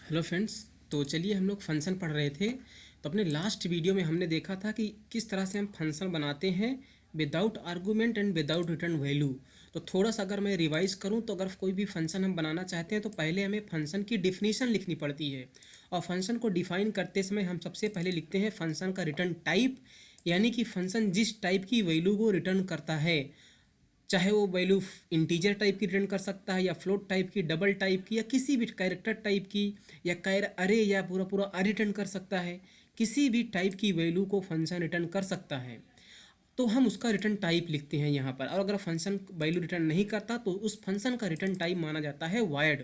Hello friends. तो चलिए हम लोग फंक्शन पढ़ रहे थे। तो अपने लास्ट वीडियो में हमने देखा था कि किस तरह से हम फंक्शन बनाते हैं without argument and without return value. तो थोड़ा सा अगर मैं रिवाइज करूं तो अगर कोई भी फंक्शन हम बनाना चाहते हैं तो पहले हमें फंक्शन की डिफिनीशन लिखनी पड़ती है। और फंक्शन को डिफाइन करते समय हम सबसे पहले लिखते हैं फंक्शन का रिटर्न टाइप, यानी कि फंक्शन जिस टाइप की वैल्यू को रिटर्न करता है, चाहे वो वैल्यू इंटीजर टाइप की रिटर्न कर सकता है या फ्लोट टाइप की, डबल टाइप की, या किसी भी कैरेक्टर टाइप की, या कैर अरे या पूरा पूरा अरे रिटर्न कर सकता है। किसी भी टाइप की वैल्यू को फंक्शन रिटर्न कर सकता है, तो हम उसका रिटर्न टाइप लिखते हैं यहाँ पर। और अगर फंक्शन वैल्यू रिटर्न नहीं करता तो उस फंक्शन का रिटर्न टाइप माना जाता है वायर्ड।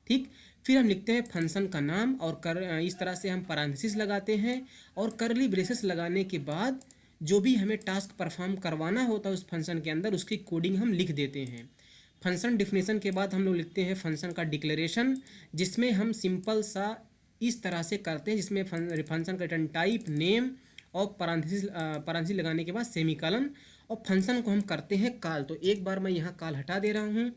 ठीक। फिर हम लिखते हैं फंक्शन का नाम और इस तरह से हम पैरेंथेसिस लगाते हैं, और करली ब्रेसेस लगाने के बाद जो भी हमें टास्क परफॉर्म करवाना होता है उस फंक्शन के अंदर उसकी कोडिंग हम लिख देते हैं। फंक्शन डिफिनेशन के बाद हम लोग लिखते हैं फंक्शन का डिक्लेरेशन, जिसमें हम सिंपल सा इस तरह से करते हैं, जिसमें फंक्शन का रिटर्न टाइप नेम और पैरेंथेसिस लगाने के बाद सेमीकॉलन, और फंक्शन को हम करते हैं कॉल। तो एक बार मैं यहाँ कॉल हटा दे रहा हूँ।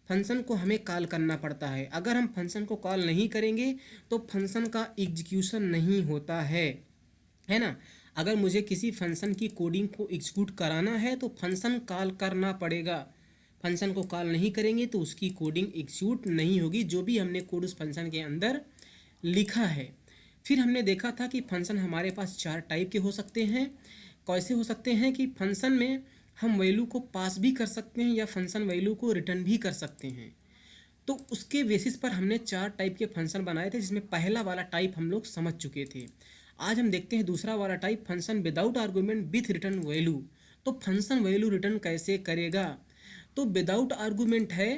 फंक्शन को हमें कॉल करना पड़ता है। अगर हम फंक्शन को कॉल नहीं करेंगे तो फंक्शन का एग्जीक्यूशन नहीं होता है ना। अगर मुझे किसी फंक्शन की कोडिंग को एग्जीक्यूट कराना है तो फंक्शन कॉल करना पड़ेगा। फंक्शन को कॉल नहीं करेंगे तो उसकी कोडिंग एग्जीक्यूट नहीं होगी, जो भी हमने कोड उस फंक्शन के अंदर लिखा है। फिर हमने देखा था कि फंक्शन हमारे पास चार टाइप के हो सकते हैं। कैसे हो सकते हैं कि फंक्शन में हम वैल्यू को पास भी कर सकते हैं या फंक्शन वैल्यू को रिटर्न भी कर सकते हैं। तो उसके बेसिस पर हमने चार टाइप के फंक्शन बनाए थे, जिसमें पहला वाला टाइप हम लोग समझ चुके थे। आज हम देखते हैं दूसरा वाला type, function without argument with return value. तो फंक्शन वैल्यू रिटर्न कैसे करेगा? तो विदाउट आर्गूमेंट है,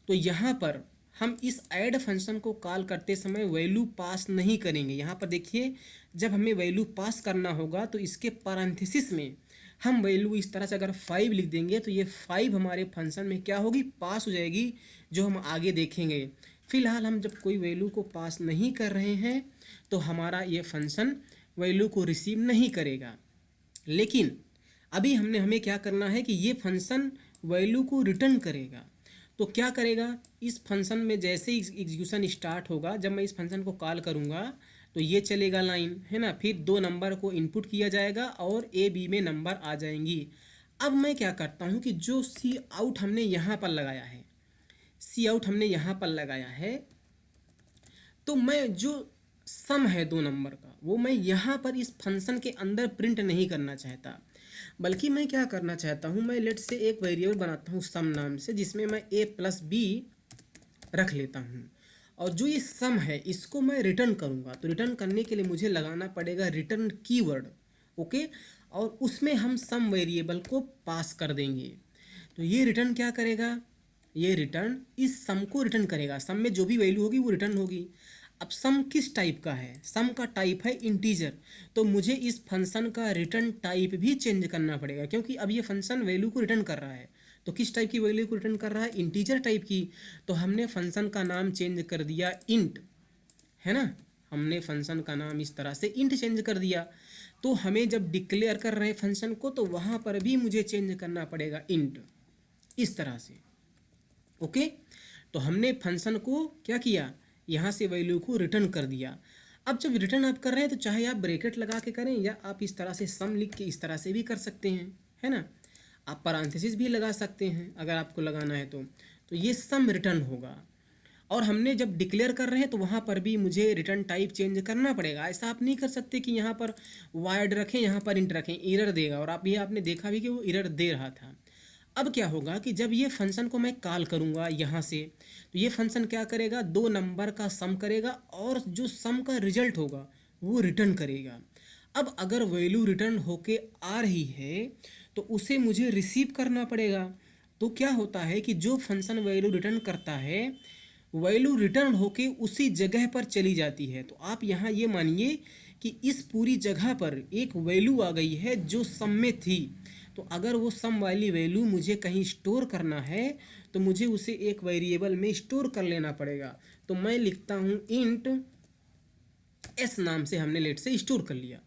तो यहाँ पर हम इस ऐड फंक्शन को कॉल करते समय वैल्यू पास नहीं करेंगे। यहाँ पर देखिए, जब हमें वैल्यू पास करना होगा तो इसके पैरेंथेसिस में हम वैल्यू इस तरह से अगर 5 लिख देंगे तो ये 5 हमारे फंक्शन में क्या होगी, पास हो जाएगी, जो हम आगे देखेंगे। फिलहाल हम जब कोई वैल्यू को पास नहीं कर रहे हैं तो हमारा ये फंक्शन वैल्यू को रिसीव नहीं करेगा। लेकिन अभी हमें क्या करना है कि ये फंक्शन वैल्यू को रिटर्न करेगा। तो क्या करेगा, इस फंक्शन में जैसे ही एग्जीक्यूशन स्टार्ट होगा, जब मैं इस फंक्शन को कॉल करूँगा तो ये चलेगा लाइन, है ना। फिर दो नंबर को इनपुट किया जाएगा और ए बी में नंबर आ जाएंगी। अब मैं क्या करता हूँ कि जो सी आउट हमने यहाँ पर लगाया है, सी आउट हमने यहाँ पर लगाया है, तो मैं जो सम है दो नंबर का वो मैं यहाँ पर इस फंक्शन के अंदर प्रिंट नहीं करना चाहता, बल्कि मैं क्या करना चाहता हूँ, मैं लेट से एक वेरिएबल बनाता हूँ सम नाम से, जिसमें मैं a प्लस बी रख लेता हूँ। और जो ये सम है इसको मैं रिटर्न करूँगा, तो रिटर्न करने के लिए मुझे लगाना पड़ेगा रिटर्न कीवर्ड। ओके। और उसमें हम सम वेरिएबल को पास कर देंगे। तो ये रिटर्न क्या करेगा, ये रिटर्न इस सम को रिटर्न करेगा। सम में जो भी वैल्यू होगी वो रिटर्न होगी। अब सम किस टाइप का है, सम का टाइप है इंटीजर। तो मुझे इस फंक्शन का रिटर्न टाइप भी चेंज करना पड़ेगा, क्योंकि अब ये फंक्शन वैल्यू को रिटर्न कर रहा है। तो किस टाइप की वैल्यू को रिटर्न कर रहा है, इंटीजर टाइप की। तो हमने फंक्शन का नाम चेंज कर दिया इंट, है ना। हमने फंक्शन का नाम इस तरह से इंट चेंज कर दिया। तो हमें जब डिक्लेयर कर रहे हैं फंक्शन को तो वहाँ पर भी मुझे चेंज करना पड़ेगा इंट, इस तरह से। ओके। तो हमने फंक्शन को क्या किया, यहाँ से वैल्यू को रिटर्न कर दिया। अब जब रिटर्न आप कर रहे हैं तो चाहे आप ब्रैकेट लगा के करें या आप इस तरह से सम लिख के इस तरह से भी कर सकते हैं, है ना। आप पैरेंथेसिस भी लगा सकते हैं अगर आपको लगाना है तो ये सम रिटर्न होगा। और हमने जब डिक्लेयर कर रहे हैं तो वहाँ पर भी मुझे रिटर्न टाइप चेंज करना पड़ेगा। ऐसा आप नहीं कर सकते कि यहाँ पर वाइड रखें यहाँ पर इंट रखें, एरर देगा। और आप ये आपने देखा भी कि वो एरर दे रहा था। अब क्या होगा कि जब ये फंक्शन को मैं कॉल करूँगा यहाँ से, तो ये फंक्शन क्या करेगा, दो नंबर का सम करेगा और जो सम का रिजल्ट होगा वो रिटर्न करेगा। अब अगर वैल्यू रिटर्न होके आ रही है तो उसे मुझे रिसीव करना पड़ेगा। तो क्या होता है कि जो फंक्शन वैल्यू रिटर्न करता है, वैल्यू रिटर्न होके उसी जगह पर चली जाती है। तो आप यहाँ ये मानिए कि इस पूरी जगह पर एक वैल्यू आ गई है जो सम में थी। तो अगर वो सम वाली वैल्यू मुझे कहीं स्टोर करना है तो मुझे उसे एक वेरिएबल में स्टोर कर लेना पड़ेगा। तो मैं लिखता हूँ इंट एस, नाम से हमने लेट से स्टोर कर लिया।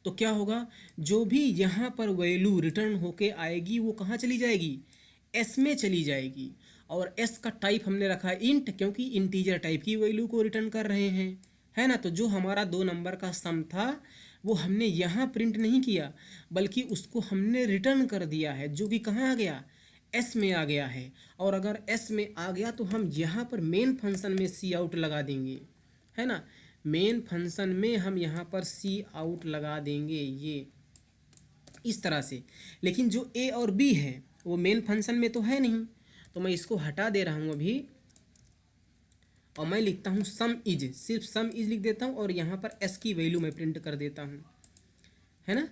तो क्या होगा, जो भी यहाँ पर वैल्यू रिटर्न होके आएगी वो कहाँ चली जाएगी, एस में चली जाएगी। और s का टाइप हमने रखा है इंट, क्योंकि इंटीजर टाइप की वैल्यू को रिटर्न कर रहे हैं, है ना। तो जो हमारा 2 नंबर का सम था वो हमने यहाँ प्रिंट नहीं किया, बल्कि उसको हमने रिटर्न कर दिया है, जो कि कहाँ आ गया, एस में आ गया है। और अगर एस में आ गया तो हम यहाँ पर मेन फंक्शन में सी आउट लगा देंगे, है ना। मेन फंक्शन में हम यहाँ पर सी आउट लगा देंगे, ये इस तरह से। लेकिन जो ए और बी है वो मेन फंक्शन में तो है नहीं, तो मैं इसको हटा दे रहा हूँ अभी, और मैं लिखता हूँ सम इज, सिर्फ सम इज लिख देता हूँ, और यहाँ पर एस की वैल्यू मैं प्रिंट कर देता हूँ, है ना।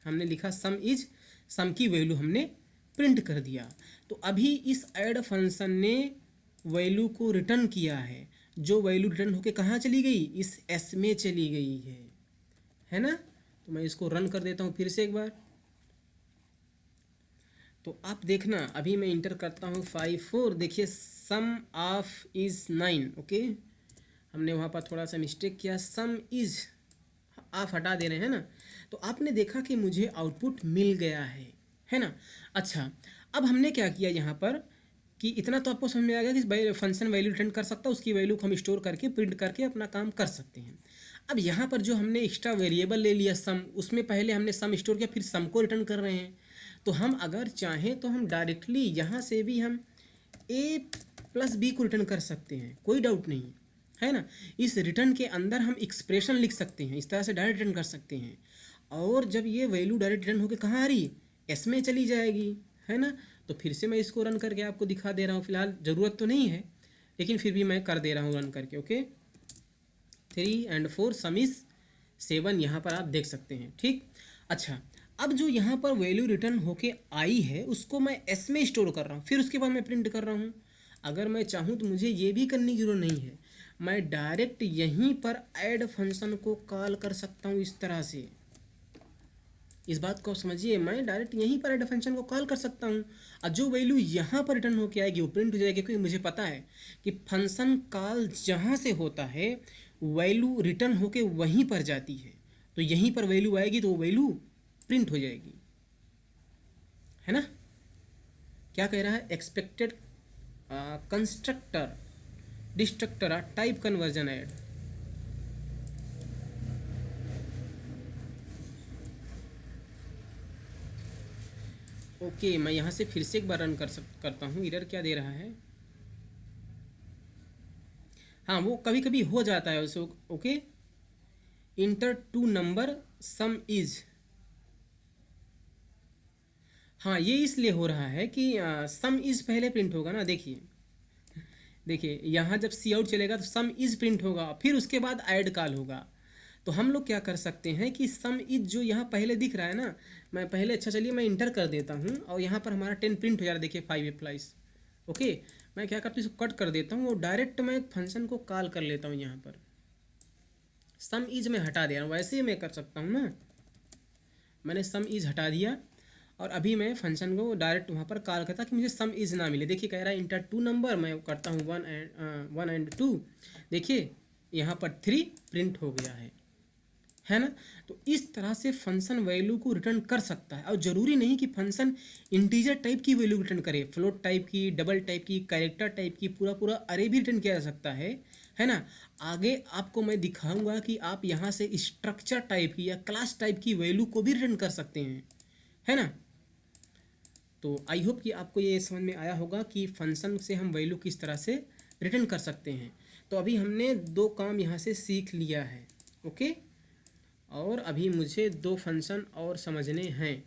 हमने लिखा सम इज, सम की वैल्यू हमने प्रिंट कर दिया। तो अभी इस ऐड फंक्शन ने वैल्यू को रिटर्न किया है, जो वैल्यू रिटर्न होके कहाँ चली गई, इस एस में चली गई है ना। तो मैं इसको रन कर देता हूँ फिर से एक बार। तो आप देखना, अभी मैं इंटर करता हूँ 5 4, देखिए सम ऑफ इज़ 9, ओके। हमने वहाँ पर थोड़ा सा मिस्टेक किया, सम इज़ आप हटा दे रहे हैं ना। तो आपने देखा कि मुझे आउटपुट मिल गया है ना। अच्छा, अब हमने क्या किया यहाँ पर कि इतना तो आपको समझ में आ गया कि फंक्शन वैल्यू रिटर्न कर सकता है, उसकी वैल्यू को हम स्टोर करके प्रिंट करके अपना काम कर सकते हैं। अब यहाँ पर जो हमने एक्स्ट्रा वेरिएबल ले लिया सम, उसमें पहले हमने सम स्टोर किया, फिर सम को रिटर्न कर रहे हैं। तो हम अगर चाहें तो हम डायरेक्टली यहाँ से भी हम ए प्लस बी को रिटर्न कर सकते हैं, कोई डाउट नहीं, है ना। इस रिटर्न के अंदर हम एक्सप्रेशन लिख सकते हैं, इस तरह से डायरेक्ट रिटर्न कर सकते हैं। और जब ये वैल्यू डायरेक्ट रिटर्न होकर कहाँ आ रही है, एस में चली जाएगी, है ना। तो फिर से मैं इसको रन करके आपको दिखा दे रहा हूँ, फिलहाल ज़रूरत तो नहीं है, लेकिन फिर भी मैं कर दे रहा हूँ रन करके, ओके। 3 और 4 सम इज़ 7, यहाँ पर आप देख सकते हैं, ठीक। अच्छा, अब जो यहाँ पर वैल्यू रिटर्न होके आई है उसको मैं एस में स्टोर कर रहा हूँ, फिर उसके बाद मैं प्रिंट कर रहा हूँ। अगर मैं चाहूँ तो मुझे ये भी करने की जरूरत नहीं है, मैं डायरेक्ट यहीं पर ऐड फंक्शन को कॉल कर सकता हूँ इस तरह से। इस बात को समझिए, मैं डायरेक्ट यहीं पर ऐड फंक्शन को कॉल कर सकता हूँ, और जो वैल्यू यहाँ पर रिटर्न होके आएगी वो प्रिंट हो जाएगी, क्योंकि मुझे पता है कि फंक्शन कॉल जहाँ से होता है वैल्यू रिटर्न होके वहीं पर जाती है। तो यहीं पर वैल्यू आएगी तो वो वैल्यू प्रिंट हो जाएगी, है ना। क्या कह रहा है, expected constructor destructor type conversion add. Okay, मैं यहाँ से फिर से एक बार रन करता हूँ, एरर क्या दे रहा है। हाँ, वो कभी कभी हो जाता है उसे, okay. Enter two number sum is, हाँ ये इसलिए हो रहा है कि सम इज पहले प्रिंट होगा ना। देखिए देखिए यहाँ जब सी आउट चलेगा तो सम इज प्रिंट होगा, फिर उसके बाद ऐड कॉल होगा। तो हम लोग क्या कर सकते हैं कि सम इज जो यहाँ पहले दिख रहा है ना, मैं पहले, अच्छा चलिए मैं इंटर कर देता हूँ, और यहाँ पर हमारा 10 प्रिंट हो जा रहा है, देखिए 5 अप्लाइज, ओके। मैं क्या करता हूँ, इसको कट कर देता हूँ और डायरेक्ट मैं फंक्शन को कॉल कर लेता हूँ। यहाँ पर सम इज में हटा दे रहा हूँ, वैसे ही मैं कर सकता हूँ ना। मैंने सम इज हटा दिया, और अभी मैं फंक्शन को डायरेक्ट वहाँ पर कॉल करता कि मुझे सम इज ना मिले। देखिए कह रहा है इंटर टू नंबर, मैं करता हूँ 1 and 2, देखिए यहाँ पर 3 प्रिंट हो गया है ना। तो इस तरह से फंक्शन वैल्यू को रिटर्न कर सकता है, और ज़रूरी नहीं कि फंक्शन इंटीजर टाइप की वैल्यू रिटर्न करे, फ्लोट टाइप की, डबल टाइप की, कैरेक्टर टाइप की, पूरा पूरा अरे भी रिटर्न किया जा सकता है ना। आगे आपको मैं दिखाऊंगा कि आप यहाँ से स्ट्रक्चर टाइप की या क्लास टाइप की वैल्यू को भी रिटर्न कर सकते हैं, है ना। तो आई होप कि आपको ये समझ में आया होगा कि फंक्शन से हम वैल्यू किस तरह से रिटर्न कर सकते हैं। तो अभी हमने 2 काम यहाँ से सीख लिया है, ओके। और अभी मुझे 2 फंक्शन और समझने हैं।